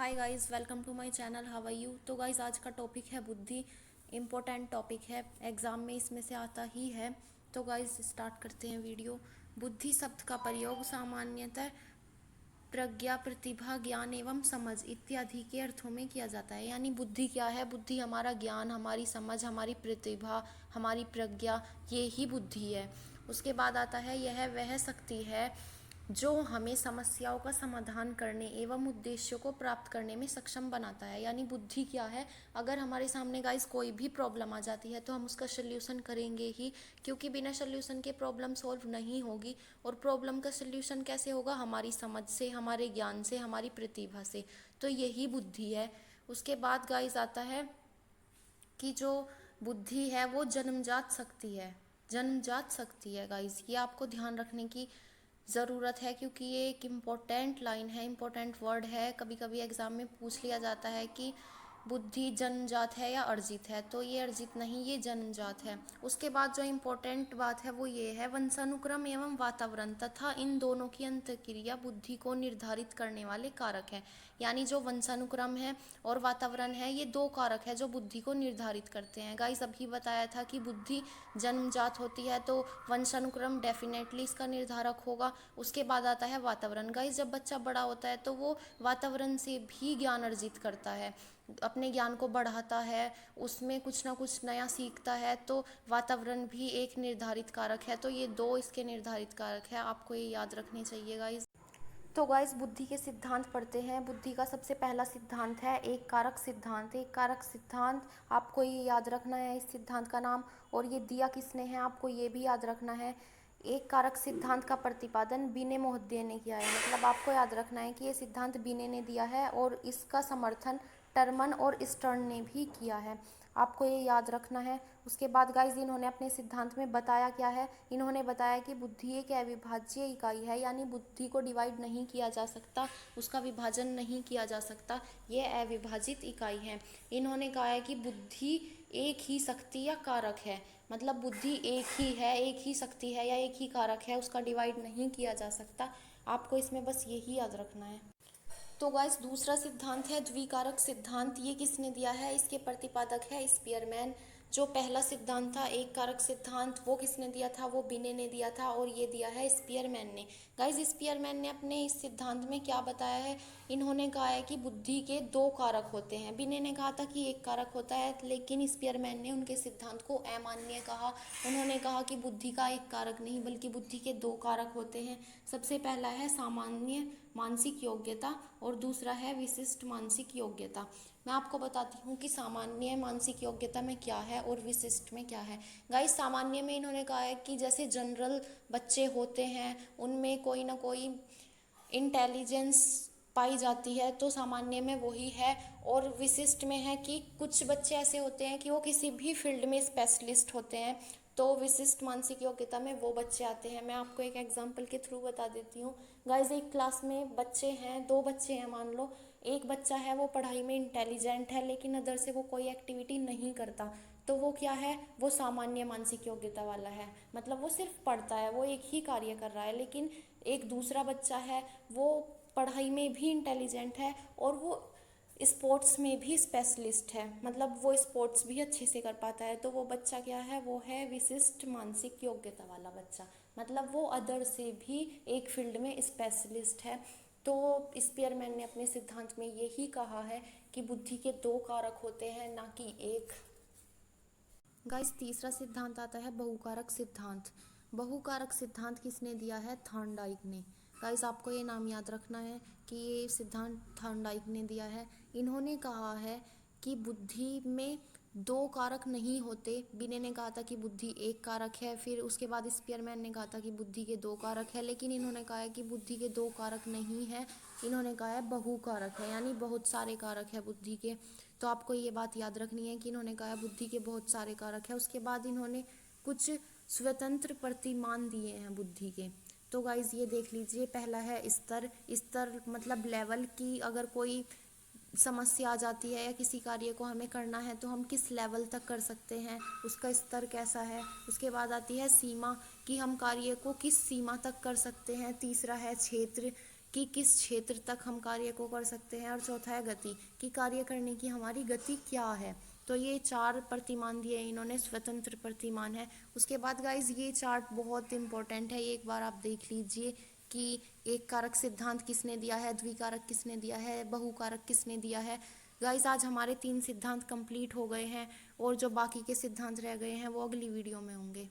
Hi guys, welcome to my channel. How are you. तो guys, आज का topic है बुद्धि। इम्पोर्टेंट टॉपिक है, एग्ज़ाम में इसमें से आता ही है। तो गाइस स्टार्ट करते हैं वीडियो। बुद्धि शब्द का प्रयोग सामान्यतः प्रज्ञा, प्रतिभा, ज्ञान एवं समझ इत्यादि के अर्थों में किया जाता है। यानी बुद्धि क्या है? बुद्धि हमारा ज्ञान, हमारी समझ, हमारी प्रतिभा, हमारी प्रज्ञा, ये ही बुद्धि है। उसके बाद आता है यह वह शक्ति है जो हमें समस्याओं का समाधान करने एवं उद्देश्यों को प्राप्त करने में सक्षम बनाता है। यानी बुद्धि क्या है? अगर हमारे सामने गाइस कोई भी प्रॉब्लम आ जाती है तो हम उसका सल्यूशन करेंगे ही, क्योंकि बिना सल्यूशन के प्रॉब्लम सॉल्व नहीं होगी। और प्रॉब्लम का सल्यूशन कैसे होगा? हमारी समझ से, हमारे ज्ञान से, हमारी प्रतिभा से। तो यही बुद्धि है। उसके बाद गाइस आता है कि जो बुद्धि है वो जन्मजात शक्ति है। जन्मजात शक्ति है गाइस, ये आपको ध्यान रखने की ज़रूरत है, क्योंकि ये एक इम्पोर्टेंट लाइन है, इम्पोर्टेंट वर्ड है। कभी कभी एग्ज़ाम में पूछ लिया जाता है कि बुद्धि जन्मजात है या अर्जित है, तो ये अर्जित नहीं, ये जन्मजात है। उसके बाद जो इम्पोर्टेंट बात है वो ये है, वंशानुक्रम एवं वातावरण तथा इन दोनों की अंतःक्रिया बुद्धि को निर्धारित करने वाले कारक है। यानी जो वंशानुक्रम है और वातावरण है, ये दो कारक है जो बुद्धि को निर्धारित करते हैं। गाइस अभी बताया था कि बुद्धि जन्मजात होती है, तो वंशानुक्रम डेफिनेटली इसका निर्धारक होगा। उसके बाद आता है वातावरण। गाइस जब बच्चा बड़ा होता है तो वो वातावरण से भी ज्ञान अर्जित करता है, अपने ज्ञान को बढ़ाता है, उसमें कुछ ना कुछ नया सीखता है। तो वातावरण भी एक निर्धारित कारक है। तो ये दो इसके निर्धारित कारक है, आपको ये याद रखने चाहिए गाइस। तो गाइस बुद्धि के सिद्धांत पढ़ते हैं। बुद्धि का सबसे पहला सिद्धांत है एक कारक सिद्धांत। एक कारक सिद्धांत, आपको ये याद रखना है इस सिद्धांत का नाम, और ये दिया किसने है आपको ये भी याद रखना है। एक कारक सिद्धांत का प्रतिपादन बिने मोहद्दे ने किया है। मतलब आपको याद रखना है कि ये सिद्धांत बिने ने दिया है और इसका समर्थन टर्मन और स्टर्न ने भी किया है, आपको ये याद रखना है। उसके बाद गाइस इन्होंने अपने सिद्धांत में बताया क्या है? इन्होंने बताया कि बुद्धि एक अविभाज्य इकाई है। यानी बुद्धि को डिवाइड नहीं किया जा सकता, उसका विभाजन नहीं किया जा सकता, ये अविभाजित इकाई है। इन्होंने कहा है कि बुद्धि एक ही शक्ति या कारक है। मतलब बुद्धि एक ही है, एक ही शक्ति है या एक ही कारक है, उसका डिवाइड नहीं किया जा सकता। आपको इसमें बस यही याद रखना है। तो गाइस दूसरा सिद्धांत है द्विकारक सिद्धांत। ये किसने दिया है? इसके प्रतिपादक है स्पीयरमैन। जो पहला सिद्धांत था एक कारक सिद्धांत, वो किसने दिया था? वो बिने ने दिया था, और ये दिया है स्पीयरमैन ने। गाइस स्पीयरमैन ने अपने इस सिद्धांत में क्या बताया है? इन्होंने कहा है कि बुद्धि के दो कारक होते हैं। बिने ने कहा था कि एक कारक होता है, लेकिन स्पीयरमैन ने उनके सिद्धांत को अमान्य कहा। उन्होंने कहा कि बुद्धि का एक कारक नहीं बल्कि बुद्धि के दो कारक होते हैं। सबसे पहला है सामान्य मानसिक योग्यता और दूसरा है विशिष्ट मानसिक योग्यता। मैं आपको बताती हूँ कि सामान्य मानसिक योग्यता में क्या है और विशिष्ट में क्या है। गाइस सामान्य में इन्होंने कहा है कि जैसे जनरल बच्चे होते हैं उनमें कोई ना कोई इंटेलिजेंस पाई जाती है, तो सामान्य में वही है। और विशिष्ट में है कि कुछ बच्चे ऐसे होते हैं कि वो किसी भी फील्ड में स्पेशलिस्ट होते हैं, तो विशिष्ट मानसिक योग्यता में वो बच्चे आते हैं। मैं आपको एक एग्जांपल के थ्रू बता देती हूँ। गाइस एक क्लास में बच्चे हैं, दो बच्चे हैं मान लो। एक बच्चा है वो पढ़ाई में इंटेलिजेंट है, लेकिन अदर से वो कोई एक्टिविटी नहीं करता, तो वो क्या है? वो सामान्य मानसिक योग्यता वाला है। मतलब वो सिर्फ पढ़ता है, वो एक ही कार्य कर रहा है। लेकिन एक दूसरा बच्चा है, वो पढ़ाई में भी इंटेलिजेंट है और वो स्पोर्ट्स में भी स्पेशलिस्ट है, मतलब वो स्पोर्ट्स भी अच्छे से कर पाता है। तो वो बच्चा क्या है? वो है विशिष्ट मानसिक योग्यता वाला बच्चा। मतलब वो अदर से भी एक फील्ड में स्पेशलिस्ट है। तो स्पीयरमैन ने अपने सिद्धांत में यही कहा है कि बुद्धि के दो कारक होते हैं, ना कि एक। गाइस तीसरा सिद्धांत आता है बहुकारक सिद्धांत। बहुकारक सिद्धांत किसने दिया है? थॉर्नडाइक ने। गाइस आपको ये नाम याद रखना है कि ये सिद्धांत थॉर्नडाइक ने दिया है। इन्होंने कहा है कि बुद्धि में दो कारक नहीं होते। बिने ने कहा था कि बुद्धि एक कारक है, फिर उसके बाद स्पीयरमैन ने कहा था कि बुद्धि के दो कारक है, लेकिन इन्होंने कहा है कि बुद्धि के दो कारक नहीं है, इन्होंने कहा है बहुकारक है, यानी बहुत सारे कारक है बुद्धि के। तो आपको ये बात याद रखनी है कि इन्होंने कहा बुद्धि के बहुत सारे कारक है। उसके बाद इन्होंने कुछ स्वतंत्र प्रतिमान दिए हैं बुद्धि के। तो गाइज ये देख लीजिए, पहला है स्तर। स्तर मतलब लेवल की, अगर कोई समस्या आ जाती है या किसी कार्य को हमें करना है तो हम किस लेवल तक कर सकते हैं, उसका स्तर कैसा है। उसके बाद आती है सीमा, कि हम कार्य को किस सीमा तक कर सकते हैं। तीसरा है क्षेत्र, कि किस क्षेत्र तक हम कार्य को कर सकते हैं, और चौथा है गति, कि कार्य करने की हमारी गति क्या है। तो ये 4 प्रतिमान दिए इन्होंने, स्वतंत्र प्रतिमान है। उसके बाद गाइज ये चार्ट बहुत इंपॉर्टेंट है, एक बार आप देख लीजिए कि एक कारक सिद्धांत किसने दिया है, द्विकारक किसने दिया है, बहुकारक किसने दिया है। गाइज आज हमारे 3 सिद्धांत कंप्लीट हो गए हैं, और जो बाकी के सिद्धांत रह गए हैं वो अगली वीडियो में होंगे।